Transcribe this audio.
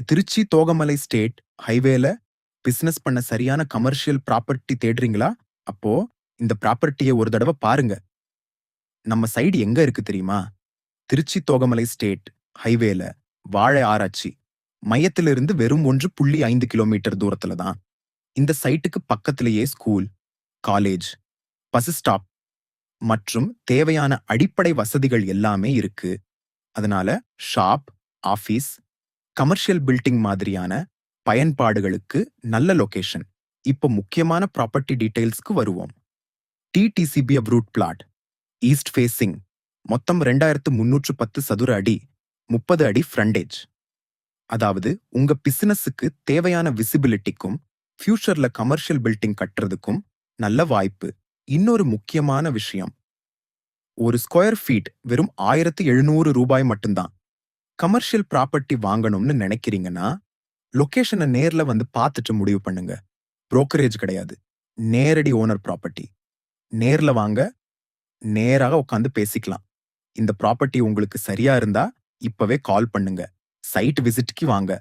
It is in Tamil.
திருச்சி தோகமலை ஸ்டேட் ஹைவேல பிசினஸ் பண்ண சரியான கமர்ஷியல் ப்ராப்பர்ட்டி தேடுறீங்களா? அப்போ இந்த ப்ராப்பர்ட்டிய ஒரு தடவ பாருங்க. நம்ம சைடு எங்க இருக்கு தெரியுமா? திருச்சி தோகமலை ஸ்டேட் ஹைவேல வாழை ஆராய்ச்சி மையத்திலிருந்து வெறும் 1.5 கிலோமீட்டர் தூரத்துல தான். இந்த சைட்டுக்கு பக்கத்திலேயே ஸ்கூல், காலேஜ், பஸ் ஸ்டாப் மற்றும் தேவையான அடிப்படை வசதிகள் எல்லாமே இருக்கு. அதனால ஷாப், ஆபீஸ், கமர்ஷியல் பில்டிங் மாதிரியான பயன்பாடுகளுக்கு நல்ல லொகேஷன். இப்போ முக்கியமான ப்ராப்பர்ட்டி டீடைல்ஸ்க்கு வருவோம். DTCP approved plot, east facing, மொத்தம் 2310 சதுர அடி, 30 அடி ஃப்ரண்டேஜ். அதாவது உங்க பிசினஸுக்கு தேவையான விசிபிலிட்டிக்கும் ஃபியூச்சர்ல கமர்ஷியல் பில்டிங் கட்டுறதுக்கும் நல்ல வாய்ப்பு. இன்னொரு முக்கியமான விஷயம், ஒரு ஸ்கொயர் ஃபீட் வெறும் 1700 ரூபாய் மட்டும்தான். கமர்ஷியல் ப்ராப்பர்ட்டி வாங்கணும்னு நினைக்கிறீங்கன்னா லொகேஷனை நேர்ல வந்து பார்த்துட்டு முடிவு பண்ணுங்க. புரோக்கரேஜ் கிடையாது, நேரடி ஓனர் ப்ராப்பர்ட்டி. நேர்ல வாங்க, நேராக உட்காந்து பேசிக்கலாம். இந்த ப்ராப்பர்ட்டி உங்களுக்கு சரியா இருந்தா இப்பவே கால் பண்ணுங்க. சைட் விசிட்க்கு வாங்க.